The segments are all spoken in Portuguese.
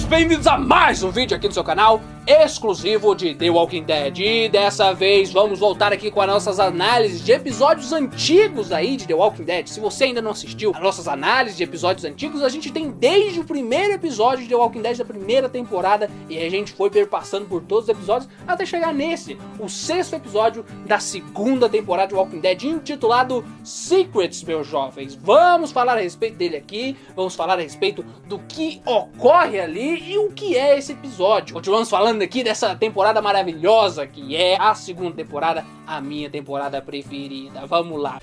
bem-vindos a mais um vídeo aqui no seu canal, exclusivo de The Walking Dead. E dessa vez vamos voltar aqui com as nossas análises de episódios antigos aí de The Walking Dead. Se você ainda não assistiu as nossas análises de episódios antigos, a gente tem desde o primeiro episódio de The Walking Dead da primeira temporada, e a gente foi perpassando por todos os episódios até chegar nesse, o sexto episódio da segunda temporada de Walking Dead, intitulado Secrets, meus jovens. Vamos falar a respeito dele aqui, vamos falar a respeito do que ocorre ali e o que é esse episódio. Continuamos falando aqui dessa temporada maravilhosa que é a segunda temporada, a minha temporada preferida. Vamos lá.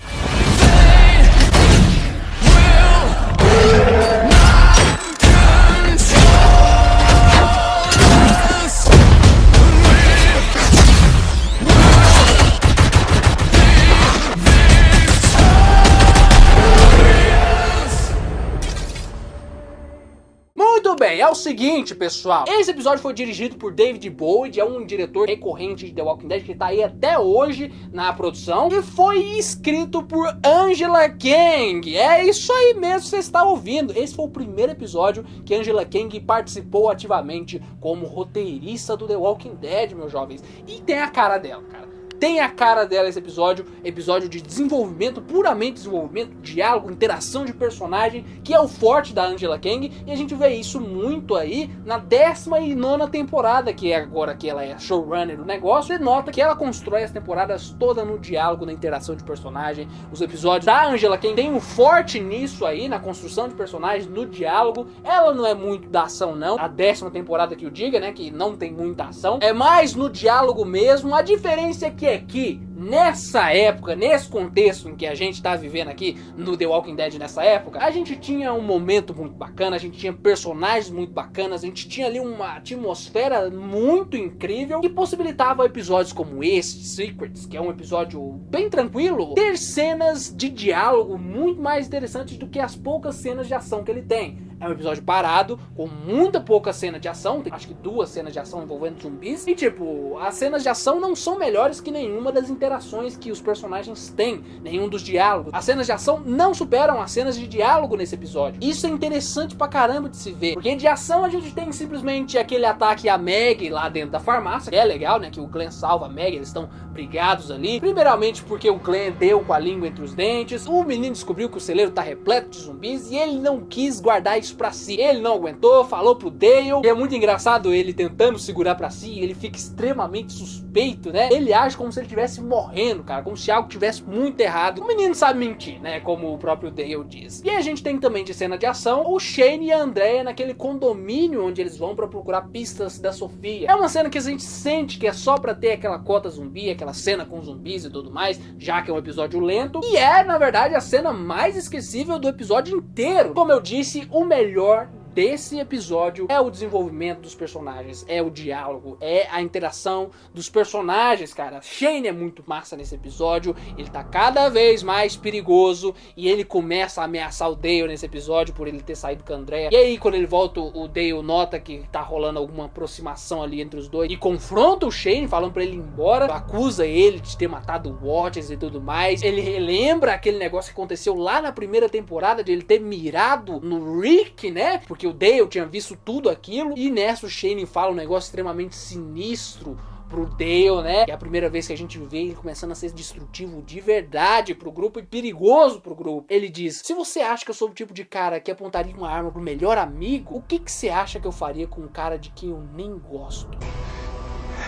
Muito bem, é o seguinte, pessoal. Esse episódio foi dirigido por David Boyd, é um diretor recorrente de The Walking Dead que tá aí até hoje na produção, e foi escrito por Angela Kang. É isso aí mesmo que você está ouvindo. Esse foi o primeiro episódio que Angela Kang participou ativamente como roteirista do The Walking Dead, meus jovens. E tem a cara dela, cara. Tem a cara dela esse episódio de desenvolvimento, puramente desenvolvimento, diálogo, interação de personagem, que é o forte da Angela Kang, e a gente vê isso muito aí na 19ª temporada, que é agora que ela é showrunner do negócio, e nota que ela constrói as temporadas todas no diálogo, na interação de personagem. Os episódios da Angela Kang tem um forte nisso aí, na construção de personagens, no diálogo. Ela não é muito da ação não, a 10ª temporada que eu diga, né, que não tem muita ação, é mais no diálogo mesmo. A diferença é que aqui, nessa época, nesse contexto em que a gente tá vivendo aqui no The Walking Dead nessa época, a gente tinha um momento muito bacana, a gente tinha personagens muito bacanas, a gente tinha ali uma atmosfera muito incrível que possibilitava episódios como esse, Secrets, que é um episódio bem tranquilo, ter cenas de diálogo muito mais interessantes do que as poucas cenas de ação que ele tem. É um episódio parado, com muita pouca cena de ação, tem acho que 2 cenas de ação envolvendo zumbis, e tipo, as cenas de ação não são melhores que nenhuma das interações que os personagens têm, nenhum dos diálogos. As cenas de ação não superam as cenas de diálogo nesse episódio. Isso é interessante pra caramba de se ver, porque de ação a gente tem simplesmente aquele ataque à Maggie lá dentro da farmácia, que é legal, né, que o Glenn salva a Maggie, eles estão brigados ali, primeiramente porque o Glenn deu com a língua entre os dentes, o menino descobriu que o celeiro tá repleto de zumbis e ele não quis guardar isso pra si, ele não aguentou, falou pro Dale, e é muito engraçado ele tentando segurar pra si, ele fica extremamente suspeito, né, ele age como se ele estivesse morrendo, cara, como se algo tivesse muito errado. O menino sabe mentir, né, como o próprio Dale diz. E a gente tem também de cena de ação o Shane e a Andrea naquele condomínio onde eles vão pra procurar pistas da Sofia. É uma cena que a gente sente que é só pra ter aquela cota zumbi, aquela cena com zumbis e tudo mais, já que é um episódio lento, e é, na verdade, a cena mais esquecível do episódio inteiro. Como eu disse, o melhor desse episódio é o desenvolvimento dos personagens, é o diálogo, é a interação dos personagens, cara. Shane é muito massa nesse episódio, ele tá cada vez mais perigoso e ele começa a ameaçar o Dale nesse episódio por ele ter saído com a Andrea. E aí quando ele volta, o Dale nota que tá rolando alguma aproximação ali entre os dois e confronta o Shane, falando pra ele ir embora, acusa ele de ter matado o Waters e tudo mais. Ele relembra aquele negócio que aconteceu lá na primeira temporada de ele ter mirado no Rick, né, porque o Dale tinha visto tudo aquilo, e nessa o Shane fala um negócio extremamente sinistro pro Dale, né, que é a primeira vez que a gente vê ele começando a ser destrutivo de verdade pro grupo e perigoso pro grupo. Ele diz: se você acha que eu sou o tipo de cara que apontaria uma arma pro melhor amigo, o que você acha que eu faria com um cara de quem eu nem gosto?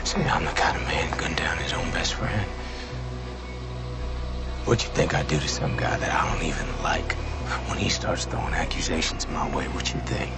Say I'm the kind of man to gun down his own best friend. What you think I'd do to some guy that I don't even like? When he starts throwing accusations my way, what you think?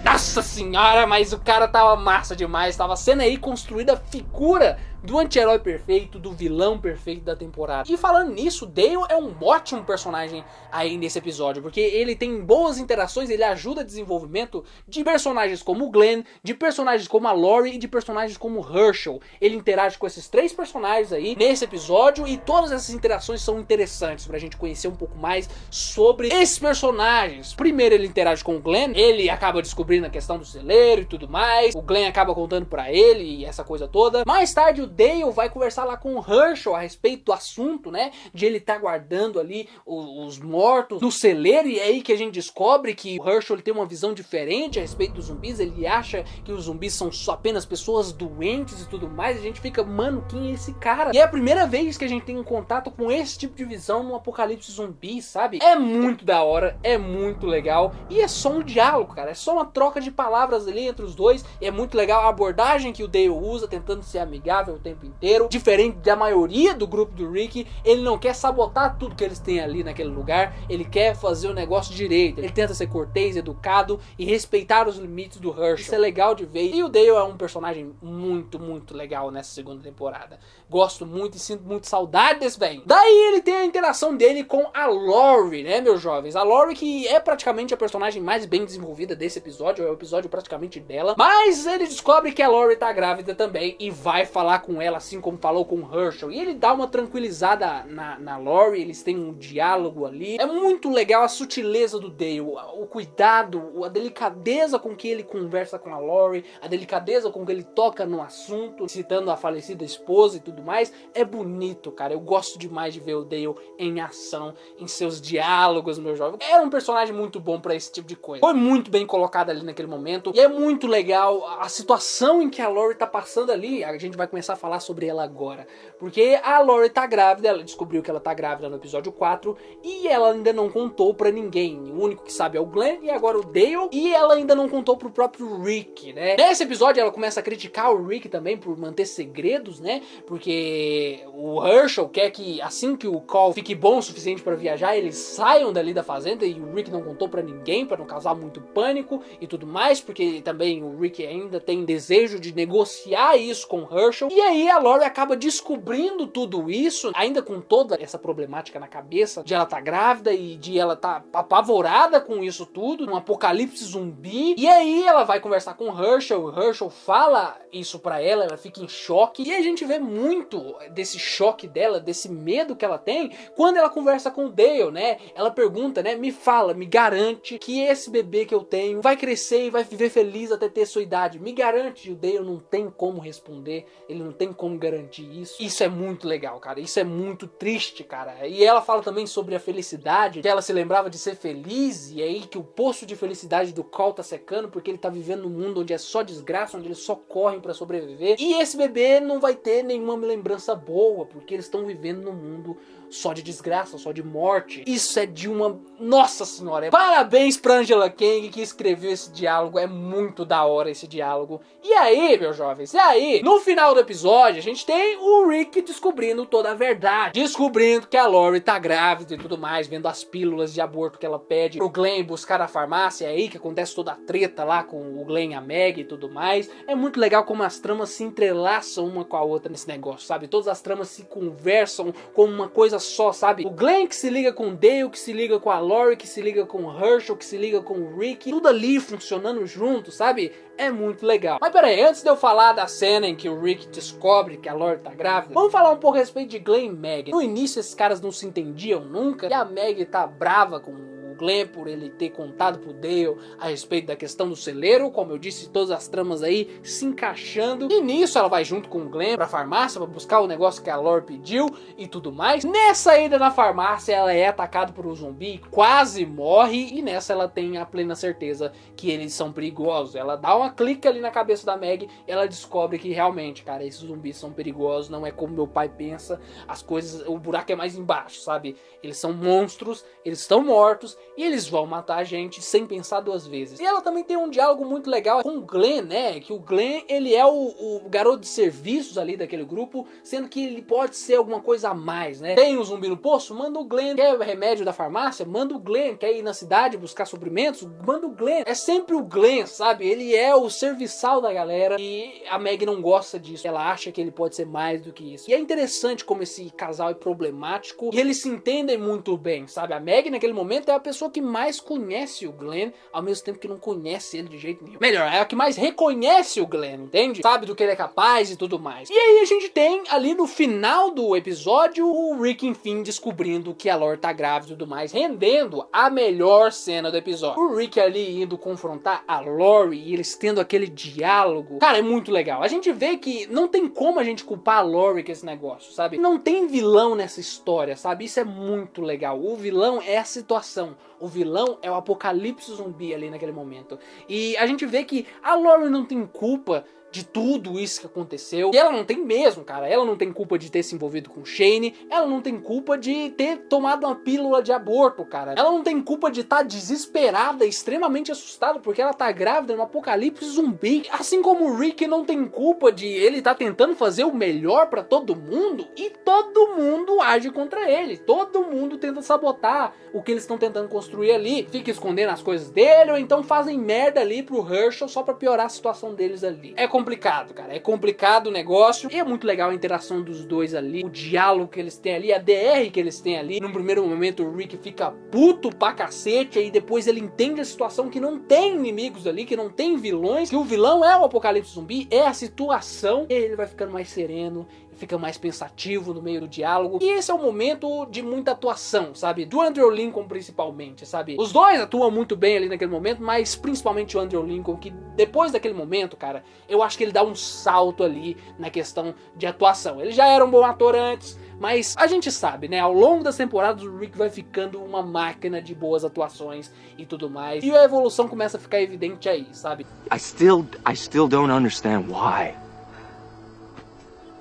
Nossa senhora, mas o cara tava massa demais, tava sendo aí construída a figura do anti-herói perfeito, do vilão perfeito da temporada. E falando nisso, Dale é um ótimo personagem aí nesse episódio, porque ele tem boas interações, ele ajuda a desenvolvimento de personagens como o Glenn, de personagens como a Lori e de personagens como o Herschel. Ele interage com esses 3 personagens aí nesse episódio, e todas essas interações são interessantes pra gente conhecer um pouco mais sobre esses personagens. Primeiro ele interage com o Glenn, ele acaba descobrindo a questão do celeiro e tudo mais, o Glenn acaba contando pra ele e essa coisa toda. Mais tarde o Dale vai conversar lá com o Herschel a respeito do assunto, né, de ele tá guardando ali os mortos no celeiro, e é aí que a gente descobre que o Herschel ele tem uma visão diferente a respeito dos zumbis. Ele acha que os zumbis são só apenas pessoas doentes e tudo mais. A gente fica, mano, quem é esse cara? E é a primeira vez que a gente tem um contato com esse tipo de visão no apocalipse zumbi, sabe? É muito da hora, é muito legal, e é só um diálogo, cara, é só uma troca de palavras ali entre os dois. E é muito legal a abordagem que o Dale usa, tentando ser amigável o tempo inteiro, diferente da maioria do grupo do Rick. Ele não quer sabotar tudo que eles têm ali naquele lugar, ele quer fazer o negócio direito, ele tenta ser cortês, educado e respeitar os limites do Herschel. Isso é legal de ver, e o Dale é um personagem muito, muito legal nessa segunda temporada. Gosto muito e sinto muito saudade desse velho. Daí ele tem a interação dele com a Laurie, né, meus jovens? A Laurie, que é praticamente a personagem mais bem desenvolvida desse episódio, é o episódio praticamente dela, mas ele descobre que a Laurie tá grávida também e vai falar com ela, assim como falou com o Herschel, e ele dá uma tranquilizada na Laurie. Eles têm um diálogo ali. É muito legal a sutileza do Dale, o cuidado, a delicadeza com que ele conversa com a Laurie, a delicadeza com que ele toca no assunto, citando a falecida esposa e tudo mais. É bonito, cara. Eu gosto demais de ver o Dale em ação, em seus diálogos, meu jovem. Era um personagem muito bom pra esse tipo de coisa. Foi muito bem colocado ali naquele momento, e é muito legal a situação em que a Laurie tá passando ali. A gente vai começar a falar sobre ela agora, porque a Laurie tá grávida. Ela descobriu que ela tá grávida no episódio 4 e ela ainda não contou pra ninguém. O único que sabe é o Glenn e agora o Dale, e ela ainda não contou pro próprio Rick, né? Nesse episódio ela começa a criticar o Rick também por manter segredos, né? Porque o Herschel quer que assim que o Cole fique bom o suficiente pra viajar, eles saiam dali da fazenda, e o Rick não contou pra ninguém, pra não causar muito pânico e tudo mais, porque também o Rick ainda tem desejo de negociar isso com o Herschel. E aí a Laurie acaba descobrindo tudo isso, ainda com toda essa problemática na cabeça de ela tá grávida e de ela tá apavorada com isso tudo, um apocalipse zumbi. E aí ela vai conversar com o Herschel fala isso pra ela, ela fica em choque, e a gente vê muito desse choque dela, desse medo que ela tem quando ela conversa com o Dale, né? Ela pergunta, né, me fala, me garante que esse bebê que eu tenho vai crescer e vai viver feliz até ter sua idade, me garante. E o Dale não tem como responder, ele não tem como garantir isso. Isso é muito legal, cara, isso é muito triste, cara. E ela fala também sobre a felicidade, que ela se lembrava de ser feliz, e aí que o poço de felicidade do Cole tá secando porque ele tá vivendo num mundo onde é só desgraça, onde eles só correm pra sobreviver, e esse bebê não vai ter nenhuma lembrança boa, porque eles estão vivendo num mundo só de desgraça, só de morte. Isso é de uma... Nossa senhora! Parabéns pra Angela Kang, que escreveu esse diálogo. É muito da hora esse diálogo. E aí, meus jovens? E aí? No final do episódio, a gente tem o Rick descobrindo toda a verdade. Descobrindo que a Laurie tá grávida e tudo mais. Vendo as pílulas de aborto que ela pede pro Glenn buscar na farmácia. É aí que acontece toda a treta lá com o Glenn e a Meg e tudo mais. É muito legal como as tramas se entrelaçam uma com a outra nesse negócio, sabe? Todas as tramas se conversam como uma coisa só, sabe? O Glenn que se liga com o Dale, que se liga com a Laurie, que se liga com o Herschel, que se liga com o Rick, tudo ali funcionando junto, sabe? É muito legal. Mas peraí, antes de eu falar da cena em que o Rick descobre que a Laurie tá grávida, vamos falar um pouco a respeito de Glenn e Meg. No início esses caras não se entendiam nunca, e a Meg tá brava com o Glenn por ele ter contado pro Dale a respeito da questão do celeiro. Como eu disse, todas as tramas aí se encaixando, e nisso ela vai junto com o Glenn pra farmácia pra buscar o negócio que a Laurie pediu e tudo mais. Nessa ida na farmácia ela é atacada por um zumbi, quase morre, e nessa ela tem a plena certeza que eles são perigosos. Ela dá uma clica ali na cabeça da Meg, ela descobre que realmente, cara, esses zumbis são perigosos, não é como meu pai pensa, as coisas, o buraco é mais embaixo, sabe? Eles são monstros, eles estão mortos e eles vão matar a gente sem pensar duas vezes. E ela também tem um diálogo muito legal com o Glenn, né? Que o Glenn, ele é o garoto de serviços ali daquele grupo, sendo que ele pode ser alguma coisa a mais, né? Tem um zumbi no poço? Manda o Glenn. Quer remédio da farmácia? Manda o Glenn. Quer ir na cidade buscar suprimentos? Manda o Glenn. É sempre o Glenn, sabe? Ele é o serviçal da galera, e a Meg não gosta disso. Ela acha que ele pode ser mais do que isso. E é interessante como esse casal é problemático e eles se entendem muito bem, sabe? A Meg naquele momento é a pessoa pessoa que mais conhece o Glenn, ao mesmo tempo que não conhece ele de jeito nenhum. Melhor, é a que mais reconhece o Glenn, entende? Sabe do que ele é capaz e tudo mais. E aí a gente tem ali no final do episódio o Rick enfim descobrindo que a Lori tá grávida e tudo mais, rendendo a melhor cena do episódio. O Rick ali indo confrontar a Lori e eles tendo aquele diálogo. Cara, é muito legal. A gente vê que não tem como a gente culpar a Lori com esse negócio, sabe? Não tem vilão nessa história, sabe? Isso é muito legal. O vilão é a situação. O vilão é o apocalipse zumbi ali naquele momento. E a gente vê que a Lori não tem culpa de tudo isso que aconteceu. E ela não tem mesmo, cara. Ela não tem culpa de ter se envolvido com o Shane. Ela não tem culpa de ter tomado uma pílula de aborto, cara. Ela não tem culpa de estar desesperada, extremamente assustada, porque ela tá grávida no apocalipse zumbi. Assim como o Rick não tem culpa de ele tá tentando fazer o melhor pra todo mundo e todo mundo age contra ele. Todo mundo tenta sabotar o que eles estão tentando construir ali. Fica escondendo as coisas dele ou então fazem merda ali pro Herschel só pra piorar a situação deles ali. É complicado, cara. É complicado o negócio. E é muito legal a interação dos dois ali. O diálogo que eles têm ali. A DR que eles têm ali. Num primeiro momento o Rick fica puto pra cacete. Aí depois ele entende a situação que não tem inimigos ali. Que não tem vilões. Que o vilão é o apocalipse zumbi. É a situação. E ele vai ficando mais sereno. Fica mais pensativo no meio do diálogo. E esse é o momento de muita atuação, sabe? Do Andrew Lincoln principalmente, sabe? Os dois atuam muito bem ali naquele momento, mas principalmente o Andrew Lincoln, que depois daquele momento, cara, eu acho que ele dá um salto ali na questão de atuação. Ele já era um bom ator antes, mas a gente sabe, né? Ao longo das temporadas o Rick vai ficando uma máquina de boas atuações e tudo mais. E a evolução começa a ficar evidente aí, sabe? I still don't understand why.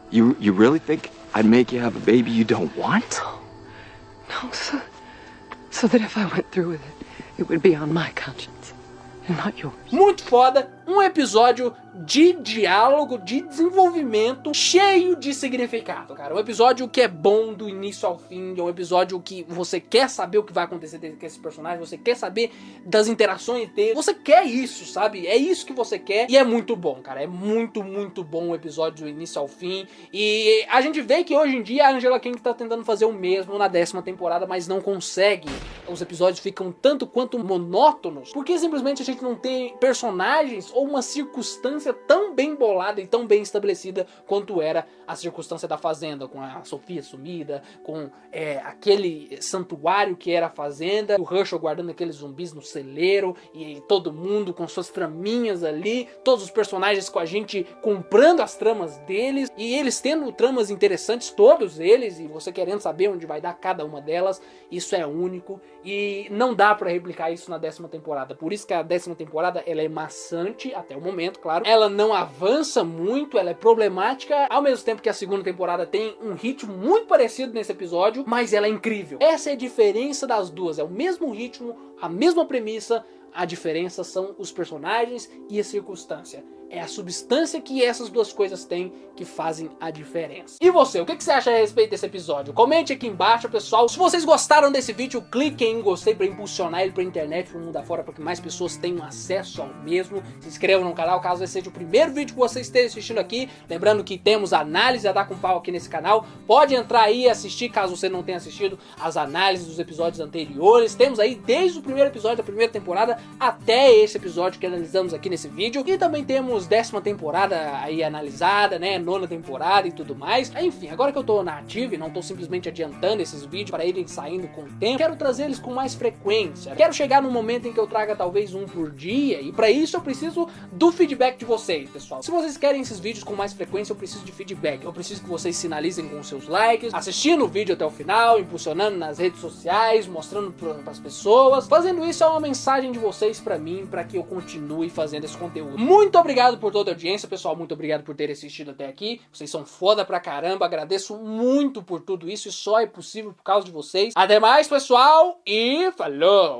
You really think I'd make you have a baby you don't want? No, so that if I went through with it would be on my conscience and not yours. Muito foda, um episódio de diálogo, de desenvolvimento, cheio de significado, cara. Um episódio que é bom do início ao fim, é um episódio que você quer saber o que vai acontecer com esse personagem, você quer saber das interações dele, você quer isso, sabe? É isso que você quer e é muito bom, cara. É muito, muito bom o episódio do início ao fim. E a gente vê que hoje em dia a Angela Kang tá tentando fazer o mesmo na 10ª temporada, mas não consegue. Os episódios ficam tanto quanto monótonos, porque simplesmente a gente não tem personagens ou uma circunstância tão bem bolada e tão bem estabelecida quanto era a circunstância da fazenda, com a Sofia sumida, com aquele santuário que era a fazenda, o Herschel guardando aqueles zumbis no celeiro e todo mundo com suas traminhas ali, todos os personagens com a gente comprando as tramas deles e eles tendo tramas interessantes, todos eles, e você querendo saber onde vai dar cada uma delas. Isso é único e não dá pra replicar isso na 10ª temporada. Por isso que a 10ª temporada ela é maçante até o momento, claro. Ela não avança muito, ela é problemática, ao mesmo tempo que a 2ª temporada tem um ritmo muito parecido nesse episódio, mas ela é incrível. Essa é a diferença das duas, é o mesmo ritmo, a mesma premissa, a diferença são os personagens e a circunstância. É a substância que essas duas coisas têm que fazem a diferença. E você, o que você acha a respeito desse episódio? Comente aqui embaixo, pessoal. Se vocês gostaram desse vídeo, cliquem em gostei para impulsionar ele para a internet, para o mundo afora, para que mais pessoas tenham acesso ao mesmo. Se inscrevam no canal caso esse seja o primeiro vídeo que você esteja assistindo aqui. Lembrando que temos análise a dar com pau aqui nesse canal. Pode entrar aí e assistir, caso você não tenha assistido, as análises dos episódios anteriores. Temos aí desde o primeiro episódio da 1ª temporada até esse episódio que analisamos aqui nesse vídeo. E também temos 10ª temporada aí analisada, né, 9ª temporada e tudo mais. Enfim, agora que eu tô na ativa e não tô simplesmente adiantando esses vídeos para irem saindo com o tempo, quero trazer eles com mais frequência. Quero chegar no momento em que eu traga talvez um por dia e para isso eu preciso do feedback de vocês, pessoal. Se vocês querem esses vídeos com mais frequência, eu preciso de feedback. Eu preciso que vocês sinalizem com seus likes, assistindo o vídeo até o final, impulsionando nas redes sociais, mostrando para as pessoas. Fazendo isso é uma mensagem de vocês para mim, para que eu continue fazendo esse conteúdo. Muito obrigado por toda a audiência, pessoal. Muito obrigado por ter assistido até aqui. Vocês são foda pra caramba. Agradeço muito por tudo isso e só é possível por causa de vocês. Até mais, pessoal, e falou!